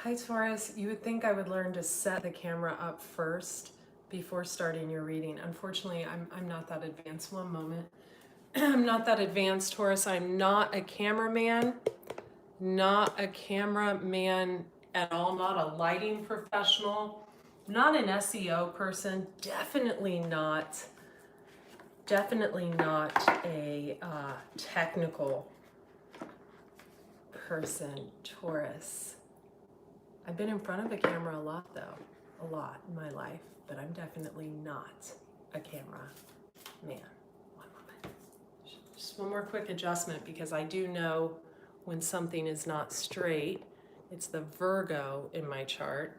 Hi Taurus, you would think I would learn to set the camera up first before starting your reading. Unfortunately, I'm not that advanced. One moment. I'm not that advanced, Taurus. I'm not a cameraman, not a cameraman at all, not a lighting professional, not an SEO person, definitely not a technical person, Taurus. I've been in front of a camera a lot though, a lot in my life, but I'm definitely not a camera man. One moment. Just one more quick adjustment because I do know when something is not straight. It's the Virgo in my chart.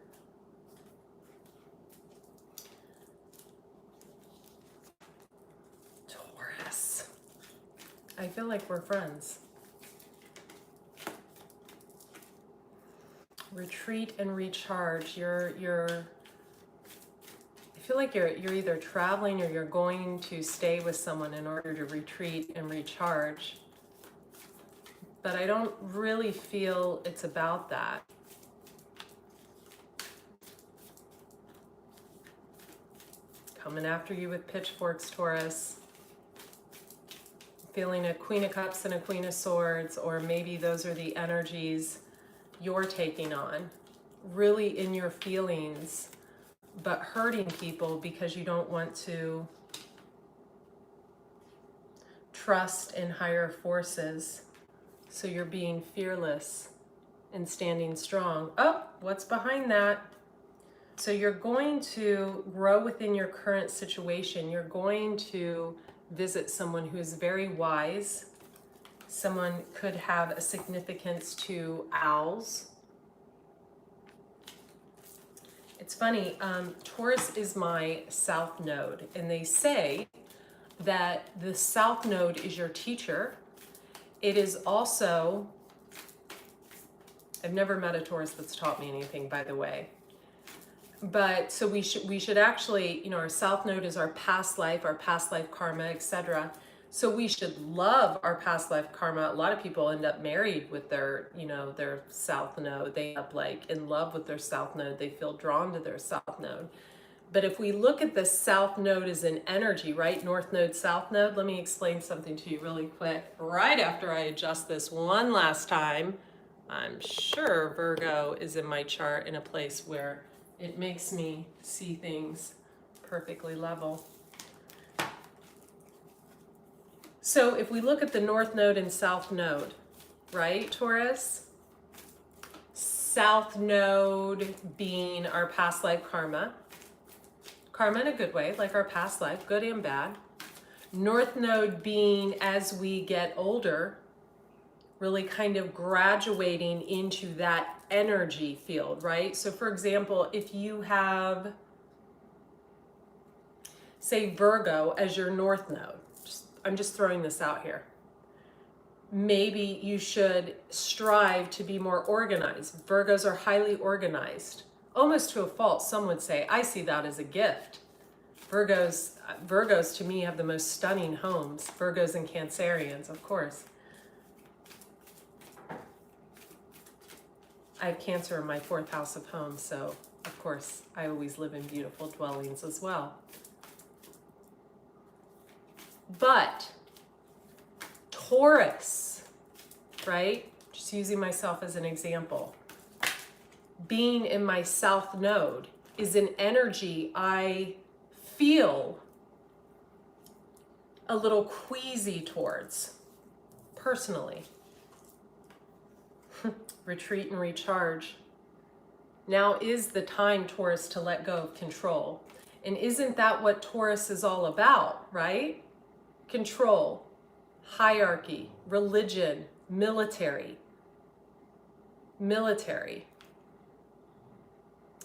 Taurus. I feel like we're friends. Retreat and recharge. I feel like you're either traveling or you're going to stay with someone in order to retreat and recharge. But I don't really feel it's about that. Coming after you with pitchforks, Taurus. Feeling a Queen of Cups and a Queen of Swords, or maybe those are the energies you're taking on, really in your feelings, but hurting people because you don't want to trust in higher forces. So you're being fearless and standing strong. Oh, what's behind that? So you're going to grow within your current situation. You're going to visit someone who is very wise. Someone could have a significance to owls. It's funny, Taurus is my south node, and they say that the south node is your teacher. It is also, I've never met a Taurus that's taught me anything, by the way. But so we should actually, our south node is our past life karma, etc. So we should love our past life karma. A lot of people end up married with their, their south node. They end up like in love with their south node. They feel drawn to their south node. But if we look at the south node as an energy, right? North node, south node. Let me explain something to you really quick. Right after I adjust this one last time, I'm sure Virgo is in my chart in a place where it makes me see things perfectly level. So if we look at the North Node and South Node, right, Taurus? South Node being our past life karma. Karma in a good way, like our past life, good and bad. North Node being as we get older, really kind of graduating into that energy field, right? So for example, if you have, say, Virgo as your North Node, I'm just throwing this out here. Maybe you should strive to be more organized. Virgos are highly organized, almost to a fault, some would say. I see that as a gift. Virgos to me have the most stunning homes. Virgos and Cancerians, of course. I have Cancer in my 4th house of home, so of course I always live in beautiful dwellings as well. But Taurus, right? Just using myself as an example. Being in my south node is an energy I feel a little queasy towards, personally. Retreat and recharge. Now is the time, Taurus, to let go of control. And isn't that what Taurus is all about, right? Control, hierarchy, religion, military,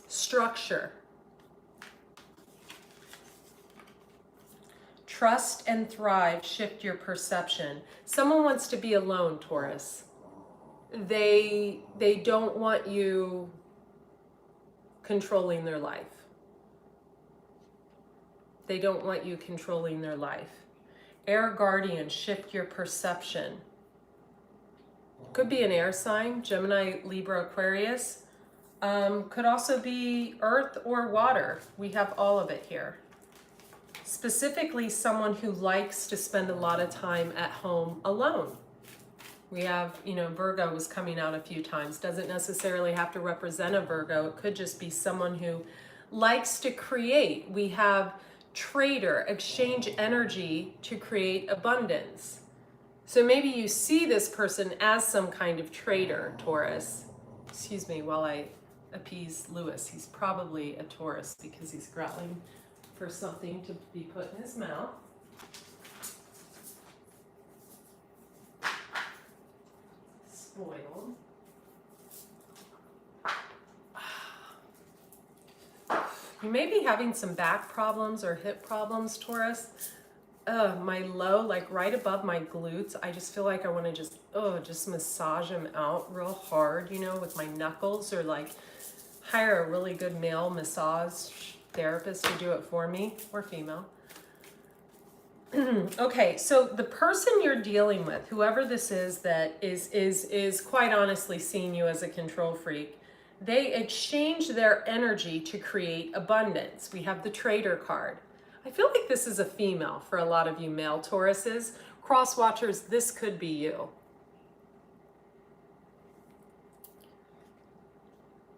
structure. Trust and thrive, shift your perception. Someone wants to be alone, Taurus. They don't want you controlling their life. They don't want you controlling their life. Air guardian, shift your perception. Could be an air sign, Gemini, Libra, Aquarius. Could also be earth or water. We have all of it here. Specifically, someone who likes to spend a lot of time at home alone. We have, Virgo was coming out a few times. Doesn't necessarily have to represent a Virgo. It could just be someone who likes to create. We have trader, exchange energy to create abundance. So maybe you see this person as some kind of trader, Taurus. Excuse me while I appease Lewis. He's probably a Taurus because he's growling for something to be put in his mouth. Spoiled. You may be having some back problems or hip problems, Taurus. My low, like right above my glutes, I just feel like I want to just massage them out real hard, with my knuckles, or like hire a really good male massage therapist to do it for me, or female. Okay, so the person you're dealing with, whoever this is that is quite honestly seeing you as a control freak, they exchange their energy to create abundance. We have the trader card. I feel like this is a female for a lot of you male Tauruses. Cross watchers, this could be you.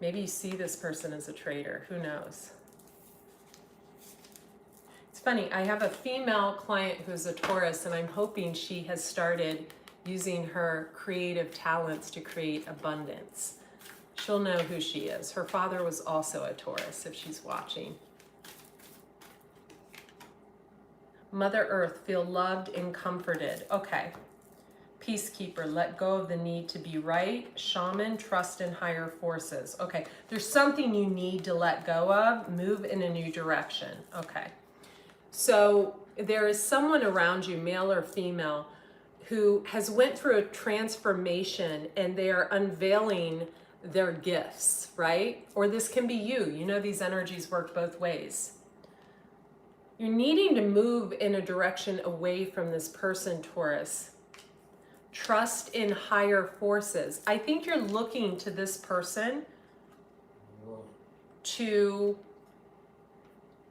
Maybe you see this person as a trader, who knows? It's funny, I have a female client who's a Taurus, and I'm hoping she has started using her creative talents to create abundance. She'll know who she is. Her father was also a Taurus, if she's watching. Mother Earth, feel loved and comforted. Okay. Peacekeeper, let go of the need to be right. Shaman, trust in higher forces. Okay, there's something you need to let go of. Move in a new direction. Okay. So there is someone around you, male or female, who has went through a transformation and they are unveiling their gifts, right? Or this can be you. These energies work both ways. You're needing to move in a direction away from this person, Taurus. Trust in higher forces. I think you're looking to this person to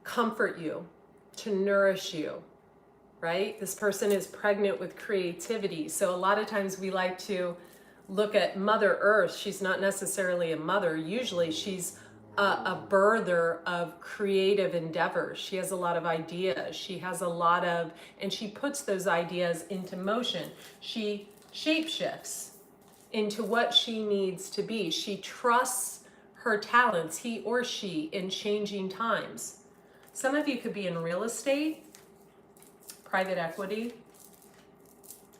comfort you, to nourish you, right? This person is pregnant with creativity. So a lot of times we like to look at Mother Earth. She's not necessarily a mother. Usually she's a birther of creative endeavors. She has a lot of ideas. She has a lot of, and she puts those ideas into motion. She shapeshifts into what she needs to be. She trusts her talents, he or she, in changing times. Some of you could be in real estate, private equity,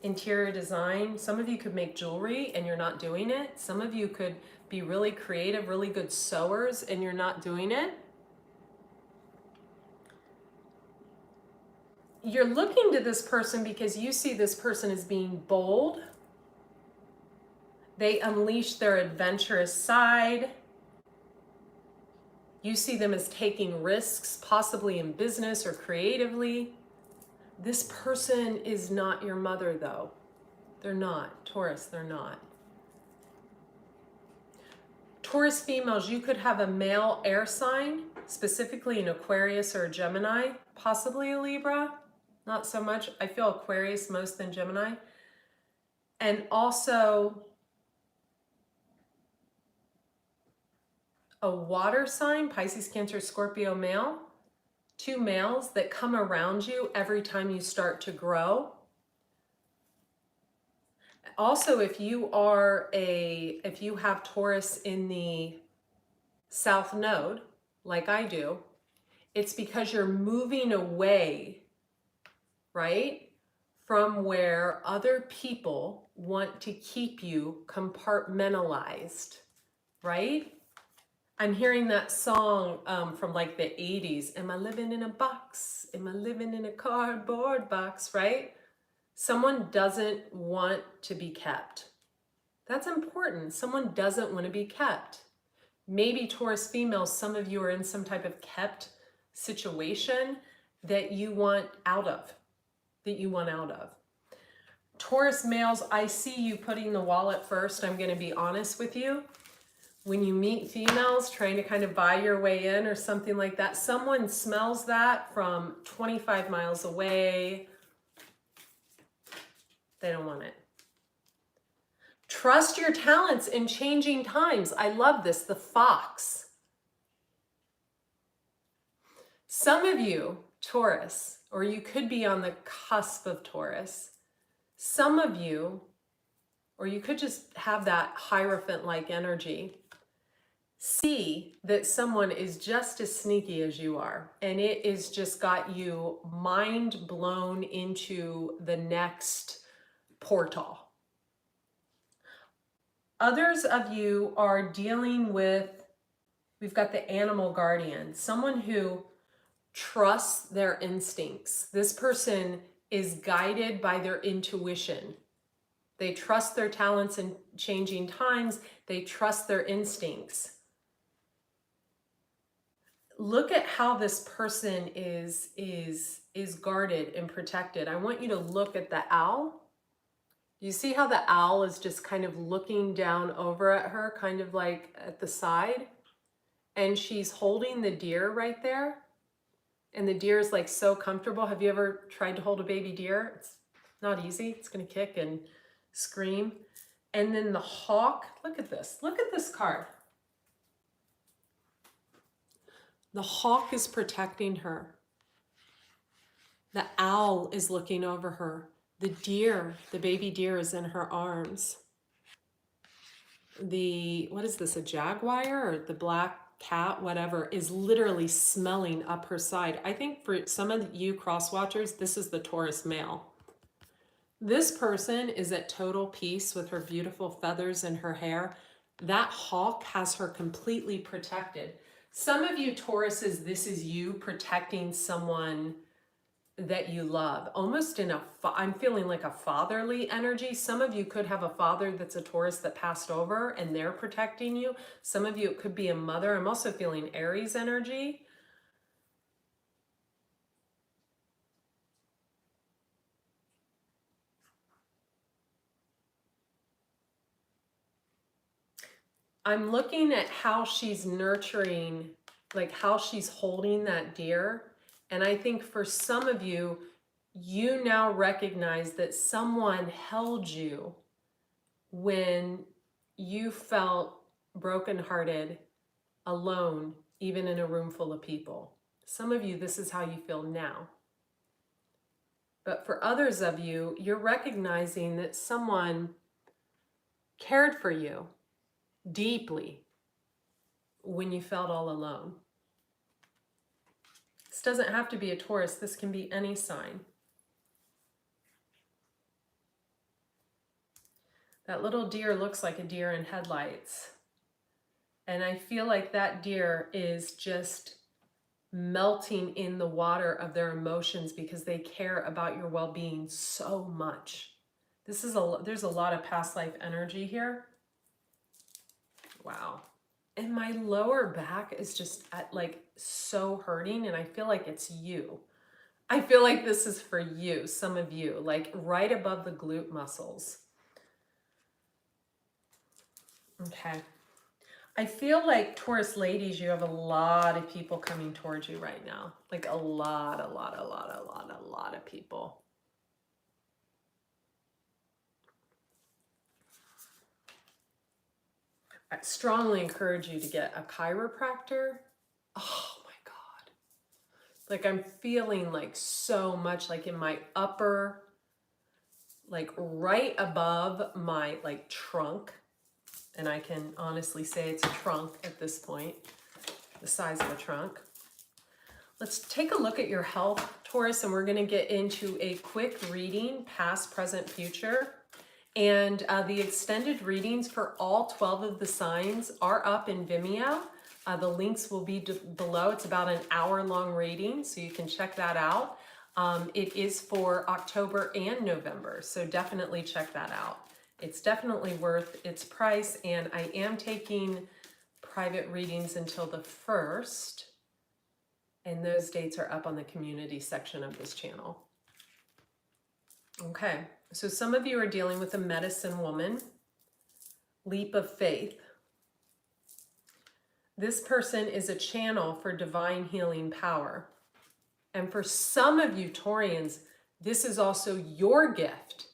interior design. Some of you could make jewelry and you're not doing it. Some of you could be really creative, really good sewers, and you're not doing it. You're looking to this person because you see this person as being bold. They unleash their adventurous side. You see them as taking risks, possibly in business or creatively. This person is not your mother, though. They're not. Taurus, they're not. Taurus females, you could have a male air sign, specifically an Aquarius or a Gemini, possibly a Libra. Not so much. I feel Aquarius most than Gemini. And also a water sign, Pisces, Cancer, Scorpio male. Two males that come around you every time you start to grow. Also, if you have Taurus in the South Node, like I do, it's because you're moving away, right, from where other people want to keep you compartmentalized, right? I'm hearing that song from like the 80s. Am I living in a box? Am I living in a cardboard box, right? Someone doesn't want to be kept. That's important. Someone doesn't want to be kept. Maybe Taurus females, some of you are in some type of kept situation that you want out of, Taurus males, I see you putting the wallet first. I'm going to be honest with you. when you meet females trying to kind of buy your way in or something like that, someone smells that from 25 miles away. They don't want it. Trust your talents in changing times. I love this, the fox. Some of you, Taurus, or you could be on the cusp of Taurus. Some of you, or you could just have that Hierophant-like energy, see that someone is just as sneaky as you are, and it is just got you mind blown into the next portal. Others of you are dealing with, we've got the animal guardian, someone who trusts their instincts. This person is guided by their intuition. They trust their talents in changing times. They trust their instincts. Look at how this person is guarded and protected. I want you to look at the owl. You see how the owl is just kind of looking down over at her, kind of like at the side? And she's holding the deer right there. And the deer is like so comfortable. Have you ever tried to hold a baby deer? It's not easy. It's going to kick and scream. And then the hawk, look at this. Look at this card. The hawk is protecting her. The owl is looking over her. The deer, the baby deer is in her arms. What is this, a jaguar or the black cat, whatever, is literally smelling up her side. I think for some of you cross watchers, this is the Taurus male. This person is at total peace with her beautiful feathers and her hair. That hawk has her completely protected. Some of you Tauruses, this is you protecting someone that you love, almost in I'm feeling like a fatherly energy. Some of you could have a father that's a Taurus that passed over and they're protecting you. Some of you, it could be a mother. I'm also feeling Aries energy. I'm looking at how she's nurturing, like how she's holding that deer. And I think for some of you, you now recognize that someone held you when you felt brokenhearted, alone, even in a room full of people. Some of you, this is how you feel now. But for others of you, you're recognizing that someone cared for you deeply when you felt all alone. This doesn't have to be a Taurus. This can be any sign. That little deer looks like a deer in headlights. And I feel like that deer is just melting in the water of their emotions because they care about your well-being so much. There's a lot of past life energy here. Wow. And my lower back is just like so hurting, and I feel like it's you. I feel like this is for you, some of you, like right above the glute muscles. Okay. I feel like Taurus ladies, you have a lot of people coming towards you right now. Like a lot of people. I strongly encourage you to get a chiropractor. Oh my God. Like I'm feeling like so much like in my upper, like right above my like trunk. And I can honestly say it's a trunk at this point, the size of a trunk. Let's take a look at your health, Taurus, and we're going to get into a quick reading, past, present, future. And the extended readings for all 12 of the signs are up in Vimeo. The links will be below. It's about an hour-long reading, so you can check that out. It is for October and November, so definitely check that out. It's definitely worth its price, and I am taking private readings until the 1st, and those dates are up on the community section of this channel. Okay, so some of you are dealing with a medicine woman, leap of faith. This person is a channel for divine healing power. And for some of you Taurians, this is also your gift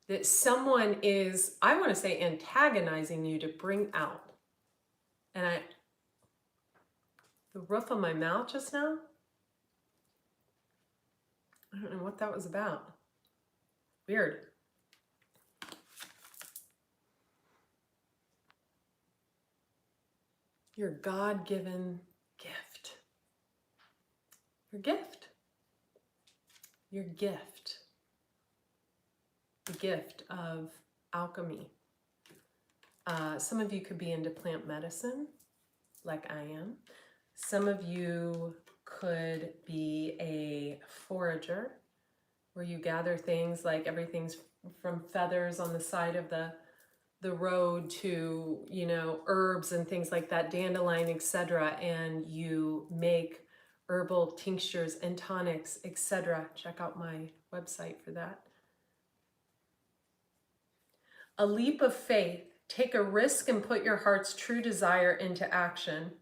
that someone is, I want to say, antagonizing you to bring out. And the roof of my mouth just now, I don't know what that was about. Weird. Your God-given gift. Your gift. Your gift. The gift of alchemy. Some of you could be into plant medicine, like I am. Some of you could be a forager, where you gather things like everything's from feathers on the side of the road to, you know, herbs and things like that, dandelion, etc., and you make herbal tinctures and tonics, etc. Check out my website for that. A leap of faith. Take a risk and put your heart's true desire into action.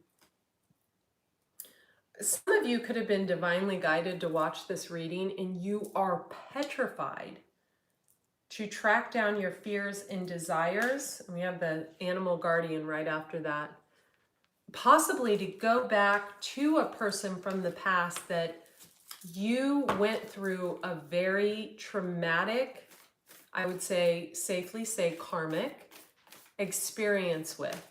Some of you could have been divinely guided to watch this reading, and you are petrified to track down your fears and desires. And we have the animal guardian right after that. Possibly to go back to a person from the past that you went through a very traumatic, I would say, safely say karmic experience with.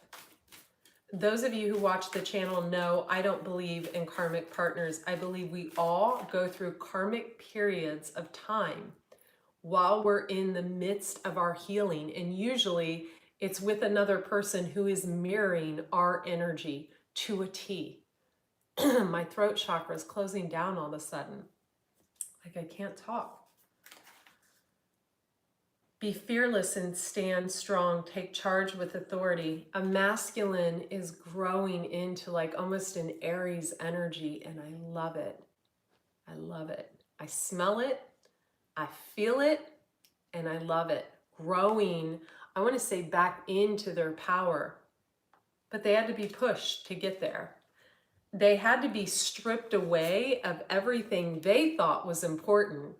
Those of you who watch the channel know I don't believe in karmic partners. I believe we all go through karmic periods of time while we're in the midst of our healing. And usually it's with another person who is mirroring our energy to a T. My throat chakra is closing down all of a sudden. Like I can't talk. Be fearless and stand strong. Take charge with authority. A masculine is growing into like almost an Aries energy, and I love it. I love it. I smell it. I feel it, and I love it. Growing, I want to say, back into their power. But they had to be pushed to get there. They had to be stripped away of everything they thought was important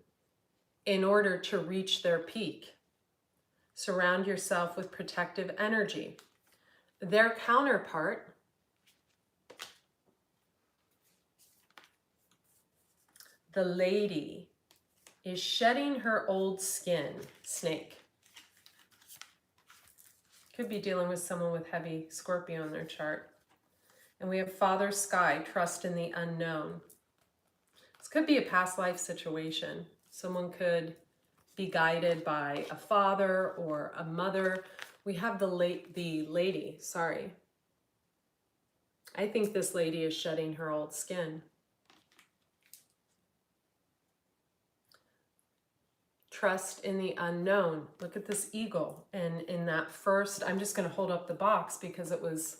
in order to reach their peak. Surround yourself with protective energy. Their counterpart, the lady, is shedding her old skin. Snake. Could be dealing with someone with heavy Scorpio in their chart. And we have Father Sky, trust in the unknown. This could be a past life situation. Someone could be guided by a father or a mother. We have the lady, sorry. I think this lady is shedding her old skin. Trust in the unknown. Look at this eagle. And in that first, I'm just going to hold up the box because it's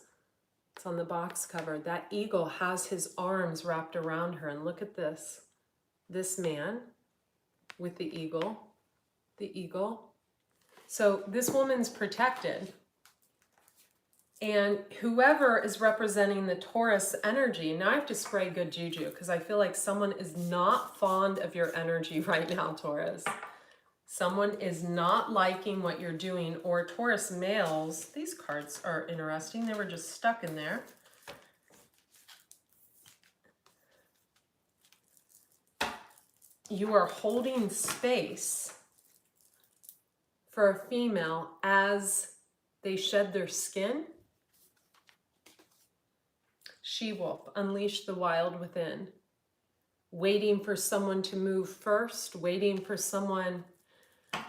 on the box cover. That eagle has his arms wrapped around her. And look at this. This man with the eagle. The eagle. So this woman's protected. And whoever is representing the Taurus energy, now I have to spray good juju because I feel like someone is not fond of your energy right now, Taurus. Someone is not liking what you're doing, or Taurus males. These cards are interesting. They were just stuck in there. You are holding space for a female as they shed their skin. She-wolf, unleash the wild within. Waiting for someone to move first, waiting for someone.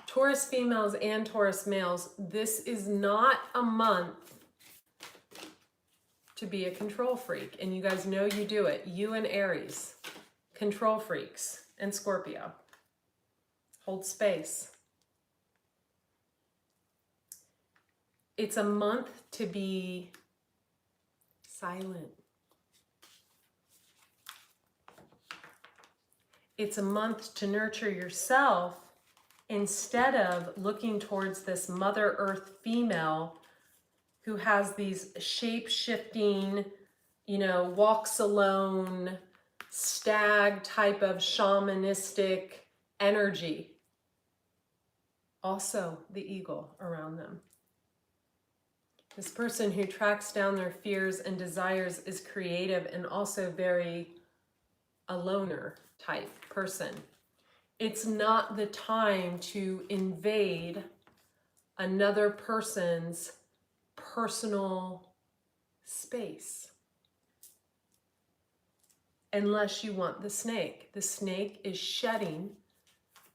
Taurus females and Taurus males, this is not a month to be a control freak. And you guys know you do it. You and Aries, control freaks, and Scorpio. Hold space. It's a month to be silent. It's a month to nurture yourself instead of looking towards this Mother Earth female who has these shape-shifting walks alone, stag type of shamanistic energy. Also the eagle around them. This person who tracks down their fears and desires is creative and also very a loner type person. It's not the time to invade another person's personal space. Unless you want the snake. The snake is shedding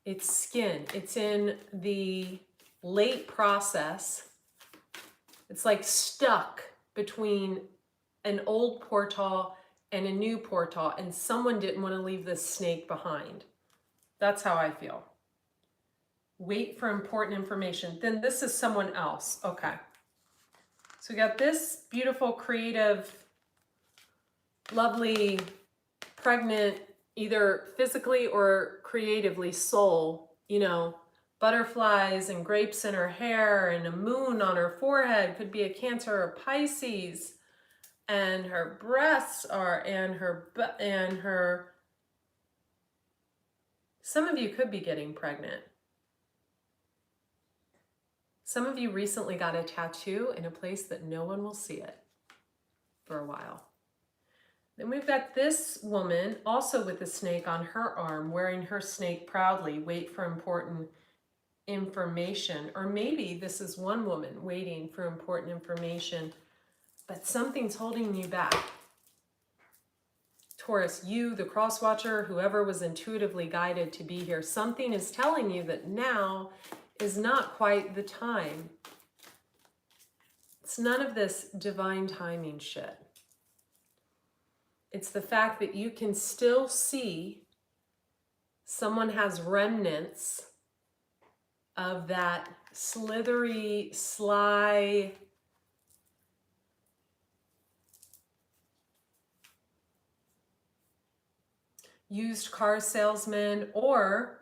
its skin. It's in the late process. It's like stuck between an old portal and a new portal, and someone didn't want to leave this snake behind. That's how I feel. Wait for important information. Then this is someone else. Okay. So we got this beautiful, creative, lovely, pregnant, either physically or creatively soul, butterflies and grapes in her hair and a moon on her forehead, could be a Cancer or Pisces, and her breasts are, and her, some of you could be getting pregnant. Some of you recently got a tattoo in a place that no one will see it for a while. Then we've got this woman also with a snake on her arm, wearing her snake proudly. Wait for important information. Or maybe this is one woman waiting for important information, but something's holding you back. Taurus, you, the cross watcher, whoever was intuitively guided to be here, something is telling you that now is not quite the time. It's none of this divine timing shit. It's the fact that you can still see someone has remnants of that slithery, sly, used car salesman, or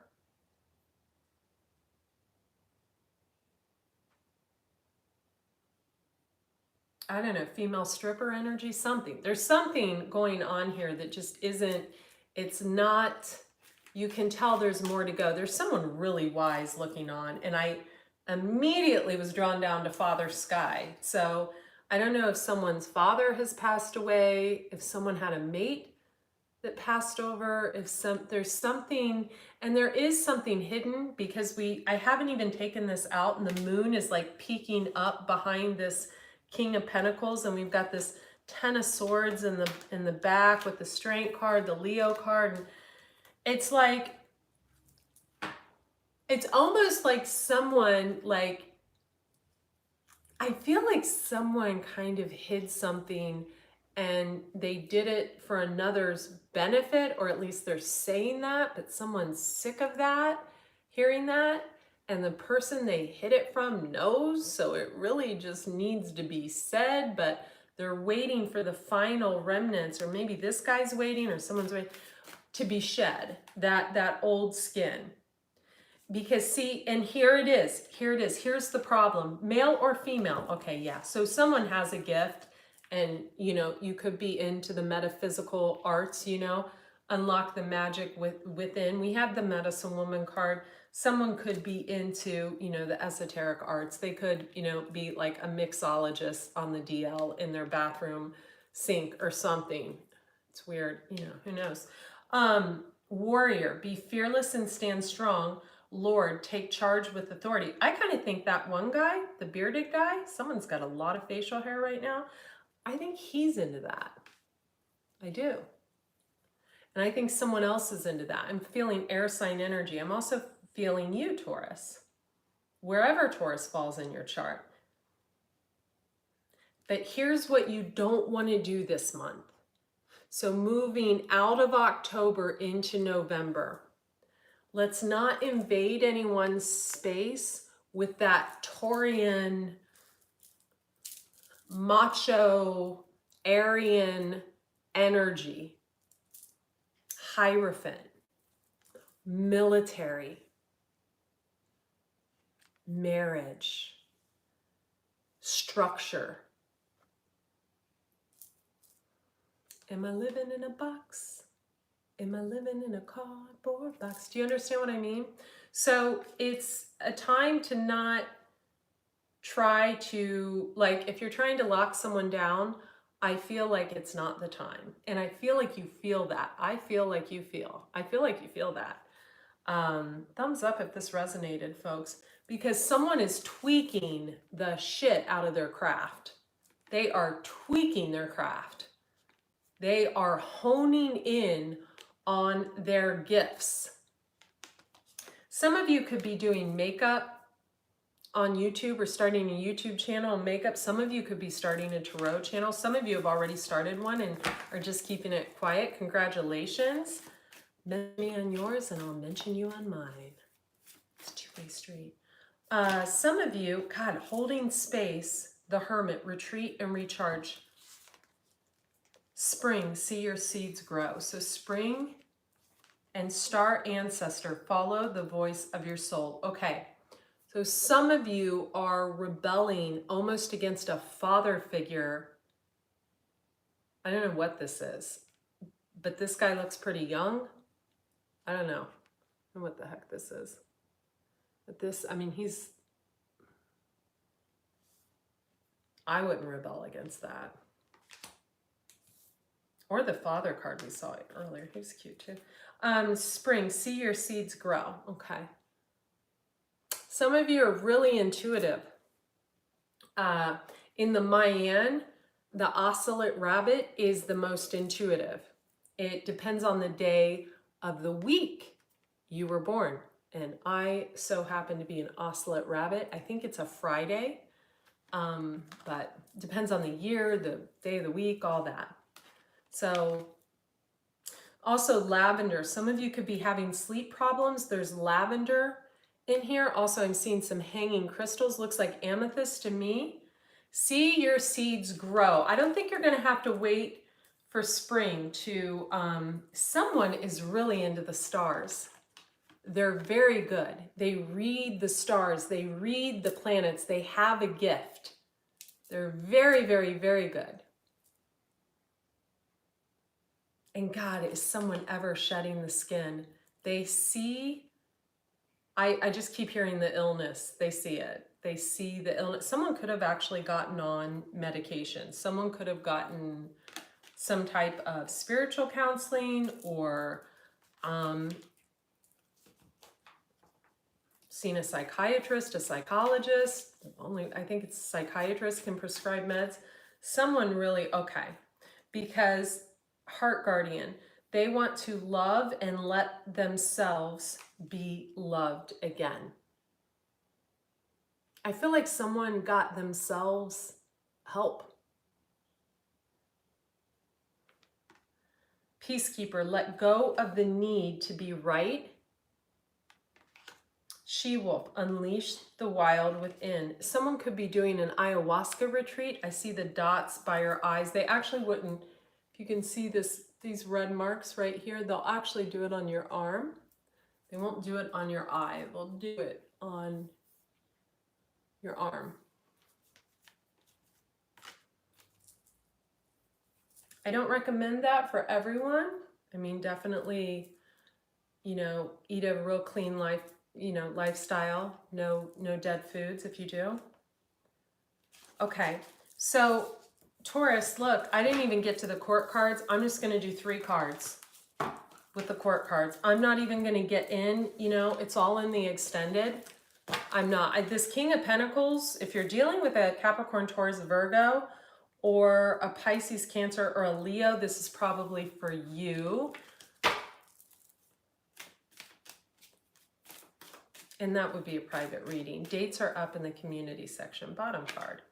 I don't know, female stripper energy, something. There's something going on here that just isn't, it's not, you can tell there's more to go. There's someone really wise looking on, and I immediately was drawn down to Father Sky. So I don't know if someone's father has passed away, if someone had a mate that passed over, if there's something, and there is something hidden, because I haven't even taken this out, and the moon is like peeking up behind this King of Pentacles, and we've got this Ten of Swords in the back with the Strength card, the Leo card, and it's like, it's almost like someone, like, I feel like someone kind of hid something and they did it for another's benefit, or at least they're saying that, but someone's sick of that, hearing that. And the person they hid it from knows, so it really just needs to be said, but they're waiting for the final remnants, or maybe this guy's waiting, or someone's waiting to be shed, that old skin. Because see, and here it is, here's the problem, male or female, okay, yeah, so someone has a gift, and you could be into the metaphysical arts, unlock the magic within. We have the medicine woman card. Someone could be into, the esoteric arts. They could, be like a mixologist on the DL in their bathroom sink or something. It's weird, who knows. Warrior, be fearless and stand strong. Lord, take charge with authority. I kind of think that one guy, the bearded guy, someone's got a lot of facial hair right now. I think he's into that. I do. And I think someone else is into that. I'm feeling air sign energy. I'm also feeling you, Taurus, wherever Taurus falls in your chart. But here's what you don't want to do this month. So moving out of October into November, let's not invade anyone's space with that Taurian, macho, Aryan energy. Hierophant, military, marriage, structure. Am I living in a box? Am I living in a cardboard box? Do you understand what I mean? So it's a time to not try to, like, if you're trying to lock someone down, I feel like it's not the time. And I feel like you feel that. I feel like you feel. I feel like you feel that. Thumbs up if this resonated, folks, because someone is tweaking the shit out of their craft. They are tweaking their craft. They are honing in on their gifts. Some of you could be doing makeup on YouTube or starting a YouTube channel on makeup. Some of you could be starting a tarot channel. Some of you have already started one and are just keeping it quiet. Congratulations. Mention me on yours and I'll mention you on mine. It's a two-way street. Some of you, God, holding space, the Hermit, retreat and recharge. Spring, see your seeds grow. So spring and star ancestor, follow the voice of your soul. Okay. So some of you are rebelling almost against a father figure. I don't know what this is, but this guy looks pretty young. I don't know what the heck this is. But this, I mean, I wouldn't rebel against that. Or the father card we saw earlier. He was cute too. Spring, see your seeds grow. Okay. Some of you are really intuitive. In the Mayan, the oscillate rabbit is the most intuitive. It depends on the day of the week you were born. And I so happen to be an oscillate rabbit. I think it's a Friday, but depends on the year, the day of the week, all that. So also lavender. Some of you could be having sleep problems. There's lavender in here. Also, I'm seeing some hanging crystals. Looks like amethyst to me. See your seeds grow. I don't think you're going to have to wait for spring to, someone is really into the stars. They're very good. They read the stars. They read the planets. They have a gift. They're very, very, very good. And God, is someone ever shedding the skin? They see, I just keep hearing the illness. They see it. They see the illness. Someone could have actually gotten on medication. Someone could have gotten some type of spiritual counseling or seen a psychiatrist, a psychologist. Only, I think it's psychiatrists can prescribe meds. Someone really, okay. Because heart guardian, they want to love and let themselves be loved again. I feel like someone got themselves help. Peacekeeper, let go of the need to be right. She-wolf, unleash the wild within. Someone could be doing an ayahuasca retreat. I see the dots by her eyes. They actually wouldn't, if you can see this, these red marks right here, they'll actually do it on your arm. They won't do it on your eye. They'll do it on your arm. I don't recommend that for everyone. I mean, definitely, you know, eat a real clean life, you know, lifestyle. No dead foods if you do. Okay, so Taurus, look, I didn't even get to the court cards. I'm just going to do 3 cards with the court cards. I'm not even going to get in, you know, it's all in the extended. I'm not. This King of Pentacles, if you're dealing with a Capricorn, Taurus, Virgo, or a Pisces, Cancer, or a Leo, this is probably for you. And that would be a private reading. Dates are up in the community section. Bottom card.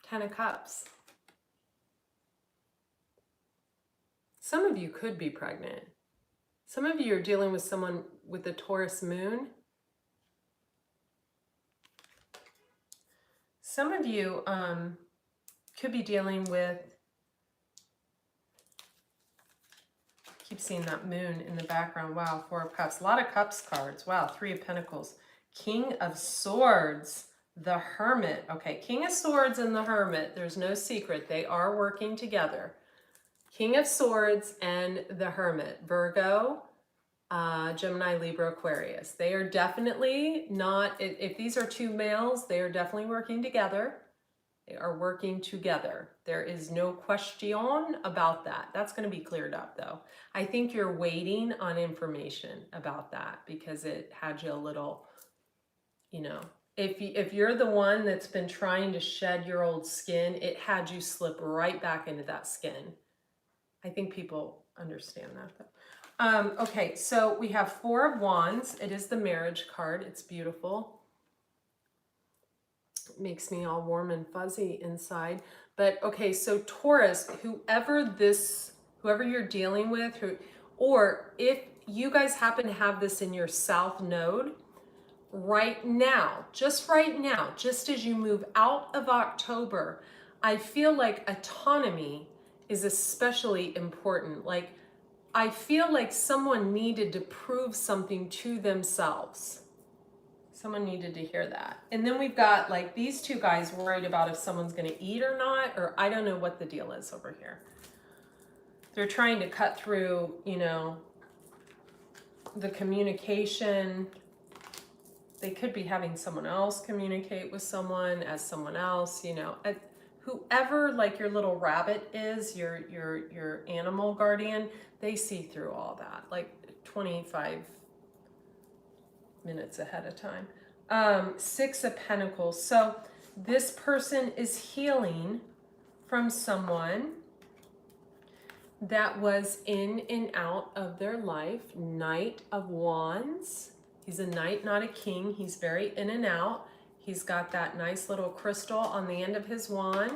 10 of Cups. Some of you could be pregnant. Some of you are dealing with someone with a Taurus moon. Some of you could be dealing with, keep seeing that moon in the background. Wow, 4 of Cups. A lot of Cups cards. Wow, 3 of Pentacles. King of Swords. The Hermit. Okay, King of Swords and the Hermit. There's no secret. They are working together. King of Swords and the Hermit, Virgo, Gemini, Libra, Aquarius. They are definitely not, if these are two males, they are definitely working together. They are working together. There is no question about that. That's going to be cleared up though. I think you're waiting on information about that because it had you a little, you know, if you're the one that's been trying to shed your old skin, it had you slip right back into that skin. I think people understand that though. Okay, so we have Four of Wands. It is the marriage card. It's beautiful. It makes me all warm and fuzzy inside. But okay, so Taurus, whoever you're dealing with, or if you guys happen to have this in your South Node, right now, just as you move out of October, I feel like autonomy is especially important. Like, I feel like someone needed to prove something to themselves. Someone needed to hear that. And then we've got like these two guys worried about if someone's going to eat or not, or I don't know what the deal is over here. They're trying to cut through, you know, the communication. They could be having someone else communicate with someone as someone else, you know. Whoever like your little rabbit is, your animal guardian, they see through all that like 25 minutes ahead of time. Six of Pentacles. So this person is healing from someone that was in and out of their life. Knight of Wands. He's a knight, not a king. He's very in and out. He's got that nice little crystal on the end of his wand.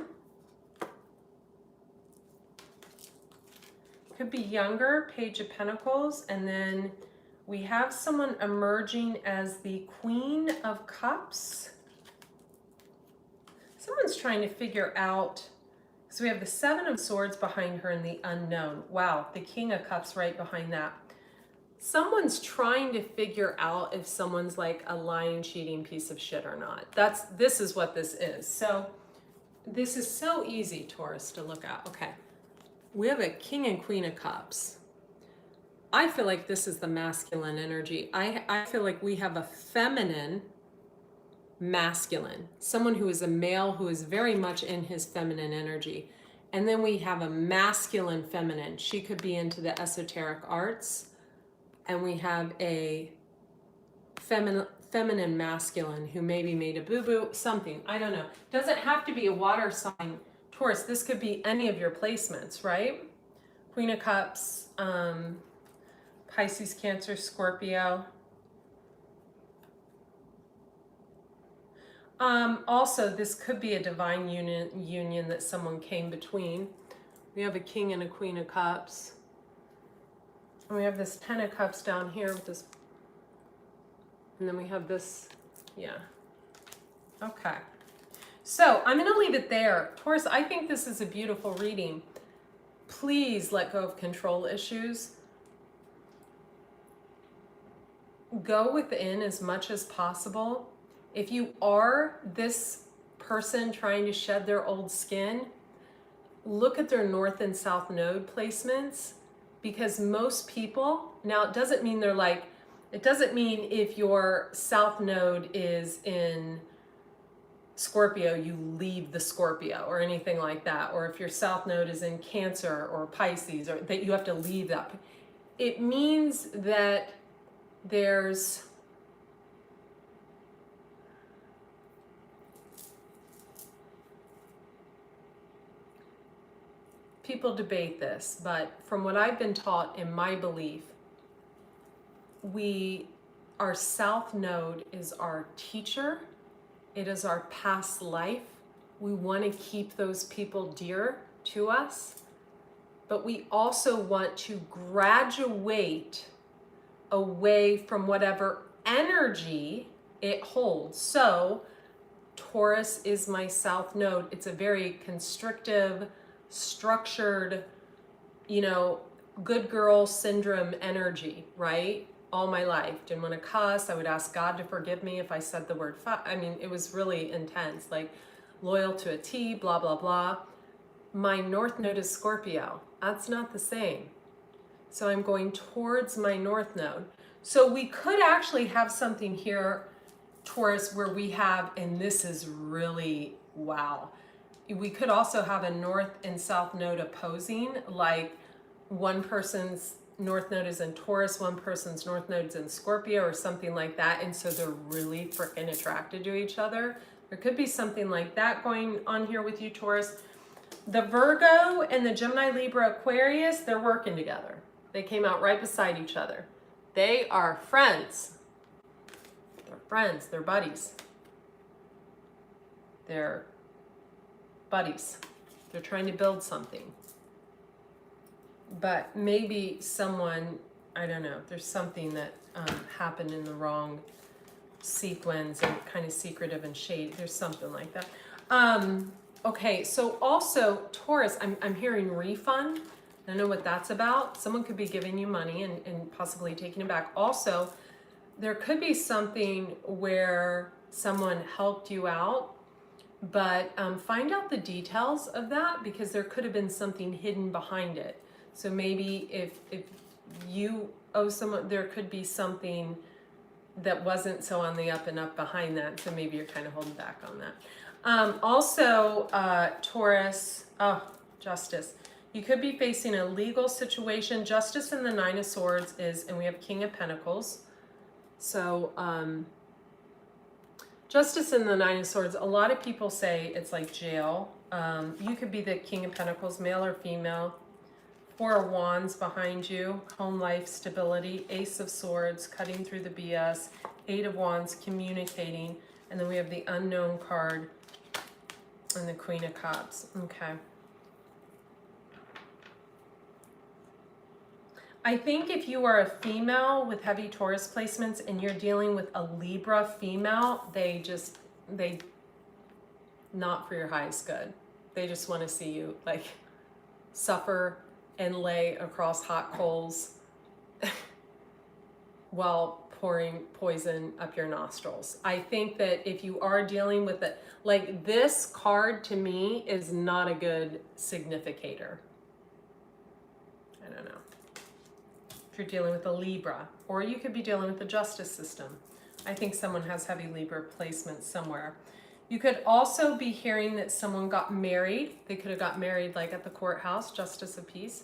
Could be younger, Page of Pentacles. And then we have someone emerging as the Queen of Cups. Someone's trying to figure out, so we have the Seven of Swords behind her in the unknown. Wow, the King of Cups right behind that. Someone's trying to figure out if someone's like a lying, cheating piece of shit or not. This is what this is. So this is so easy, Taurus, to look at. Okay, we have a King and Queen of Cups. I feel like this is the masculine energy. I feel like we have a feminine masculine, someone who is a male who is very much in his feminine energy. And then we have a masculine feminine. She could be into the esoteric arts. And we have a feminine masculine who maybe made a boo-boo, something, I don't know. Doesn't have to be a water sign, Taurus. This could be any of your placements, right? Queen of Cups, Pisces, Cancer, Scorpio. Also, this could be a divine union that someone came between. We have a King and a Queen of Cups. And we have this Ten of Cups down here with this. And then we have this, yeah. Okay. So I'm going to leave it there. Taurus, I think this is a beautiful reading. Please let go of control issues. Go within as much as possible. If you are this person trying to shed their old skin, look at their North and South Node placements, because most people, now it doesn't mean they're like, it doesn't mean if your South Node is in Scorpio, you leave the Scorpio or anything like that. Or if your South Node is in Cancer or Pisces, or that you have to leave that. It means that there's people debate this, but from what I've been taught in my belief, our South Node is our teacher. It is our past life. We want to keep those people dear to us, but we also want to graduate away from whatever energy it holds. So Taurus is my South Node. It's a very constrictive, structured, you know, good girl syndrome energy, right? All my life. Didn't want to cuss. I would ask God to forgive me if I said the word fuck. I mean, it was really intense, like loyal to a T, blah, blah, blah. My North Node is Scorpio. That's not the same. So I'm going towards my north node. So we could actually have something here, Taurus, where we have, and this is really, wow. We could also have a north and south node opposing, like one person's north node is in Taurus, one person's north node is in Scorpio or something like that. And so they're really freaking attracted to each other. There could be something like that going on here with you, Taurus. The Virgo and the Gemini, Libra, Aquarius, they're working together. They came out right beside each other. They are friends. They're friends, they're buddies. They're buddies. They're trying to build something. But maybe someone, I don't know, there's something that happened in the wrong sequence and kind of secretive and shady. There's something like that. Okay, so also Taurus, I'm hearing refund. I don't know what that's about. Someone could be giving you money and possibly taking it back. Also, there could be something where someone helped you out, but find out the details of that, because there could have been something hidden behind it. So maybe if you owe someone, there could be something that wasn't so on the up and up behind that. So maybe you're kind of holding back on that. Also, Taurus, justice. You could be facing a legal situation. Justice in the Nine of Swords is, and we have King of Pentacles. So, justice in the Nine of Swords, a lot of people say it's like jail. You could be the King of Pentacles, male or female. Four of Wands behind you, home life, stability. Ace of Swords, cutting through the BS. Eight of Wands, communicating. And then we have the Unknown card and the Queen of Cups. Okay. I think if you are a female with heavy Taurus placements and you're dealing with a Libra female, they not for your highest good. They just want to see you like suffer and lay across hot coals while pouring poison up your nostrils. I think that if you are dealing with it, like this card to me is not a good significator. I don't know. If you're dealing with a Libra, or you could be dealing with the justice system. I think someone has heavy Libra placement somewhere. You could also be hearing that someone got married. They could have got married like at the courthouse, justice of peace.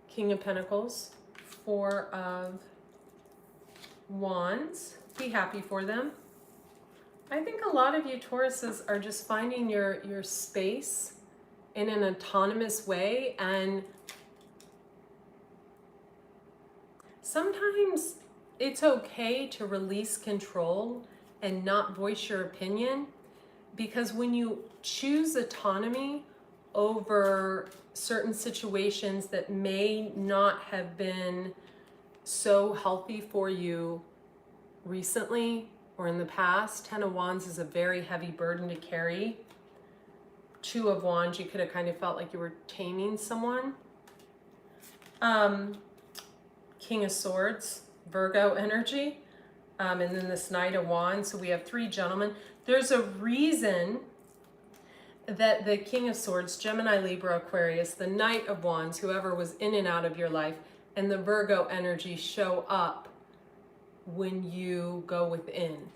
King of Pentacles, Four of Wands. Be happy for them. I think a lot of you Tauruses are just finding your space in an autonomous way, and sometimes it's okay to release control and not voice your opinion, because when you choose autonomy over certain situations that may not have been so healthy for you recently or in the past. Ten of Wands is a very heavy burden to carry. Two of Wands, you could have kind of felt like you were taming someone. King of Swords, Virgo energy. And then this Knight of Wands. So we have three gentlemen. There's a reason that the King of Swords, Gemini, Libra, Aquarius, the Knight of Wands, whoever was in and out of your life, and the Virgo energy show up when you go within.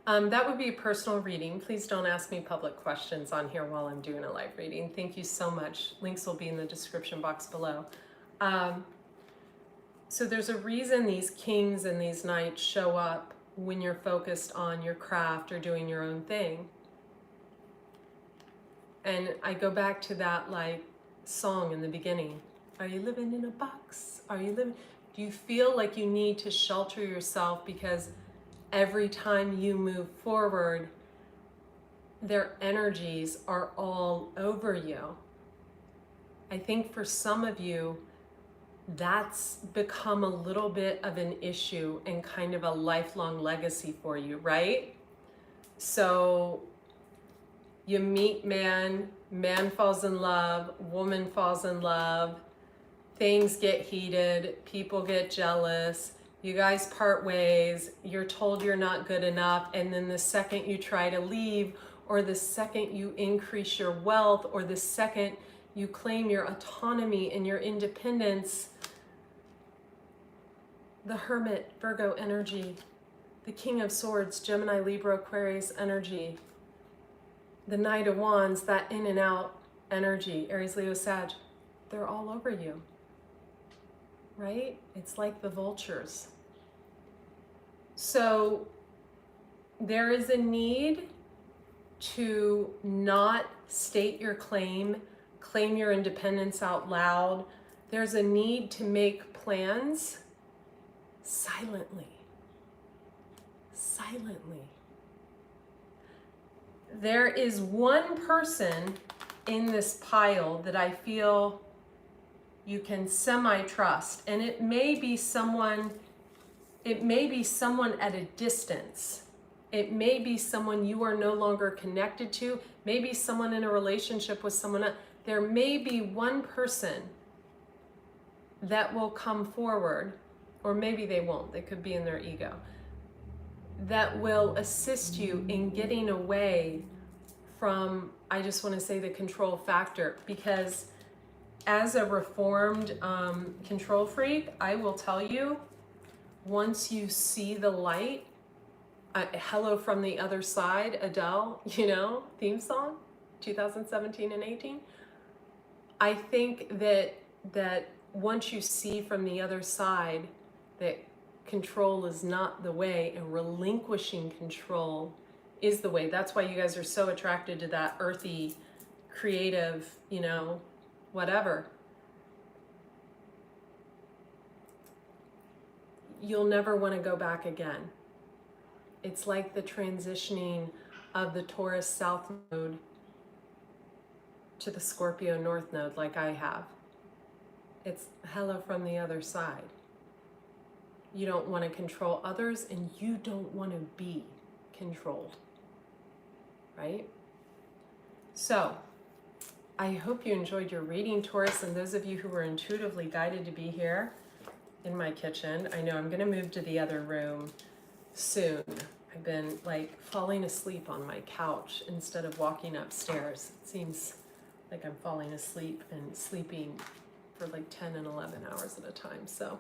That would be a personal reading. Please don't ask me public questions on here while I'm doing a live reading. Thank you so much. Links will be in the description box below. So there's a reason these kings and these knights show up when you're focused on your craft or doing your own thing. And I go back to that like song in the beginning. Are you living in a box? Are you living? Do you feel like you need to shelter yourself because every time you move forward, their energies are all over you? I think for some of you, that's become a little bit of an issue and kind of a lifelong legacy for you, right? So you meet man falls in love, woman falls in love, things get heated, people get jealous, You guys part ways, you're told you're not good enough, and then the second you try to leave, or the second you increase your wealth, or the second you claim your autonomy and your independence, the Hermit, Virgo energy, the King of Swords, Gemini, Libra, Aquarius energy, the Knight of Wands, that in and out energy, Aries, Leo, Sag, they're all over you, right? It's like the vultures. So there is a need to not state your claim your independence out loud. There's a need to make plans silently. There is one person in this pile that I feel you can semi-trust, and it may be someone at a distance. It may be someone you are no longer connected to, maybe someone in a relationship with someone else. There may be one person that will come forward, or maybe they won't, they could be in their ego, that will assist you in getting away from, I just want to say, the control factor. Because as a reformed control freak, I will tell you, once you see the light, Hello from the Other Side, Adele, theme song, 2017 and 18. I think that once you see from the other side that control is not the way, and relinquishing control is the way. That's why you guys are so attracted to that earthy, creative, whatever. You'll never want to go back again. It's like the transitioning of the Taurus South Node to the Scorpio North Node, like I have. It's hello from the other side. You don't want to control others, and you don't want to be controlled, right? So I hope you enjoyed your reading, Taurus, and those of you who were intuitively guided to be here in my kitchen. I know I'm going to move to the other room soon. I've been falling asleep on my couch instead of walking upstairs. It seems like I'm falling asleep and sleeping for 10 and 11 hours at a time. So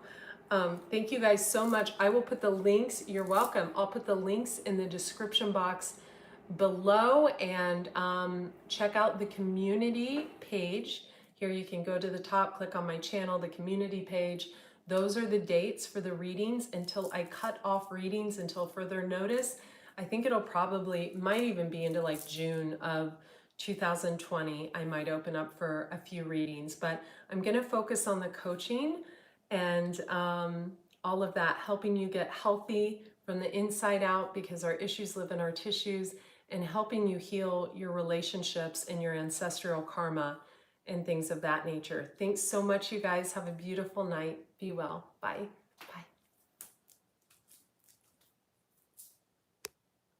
thank you guys so much. I will put the links, you're welcome. I'll put the links in the description box below, and check out the community page. Here you can go to the top, click on my channel, the community page. Those are the dates for the readings until I cut off readings until further notice. I think might even be into June of 2020. I might open up for a few readings, but I'm going to focus on the coaching and all of that, helping you get healthy from the inside out, because our issues live in our tissues, and helping you heal your relationships and your ancestral karma and things of that nature. Thanks so much, you guys. Have a beautiful night. Be well. Bye. Bye.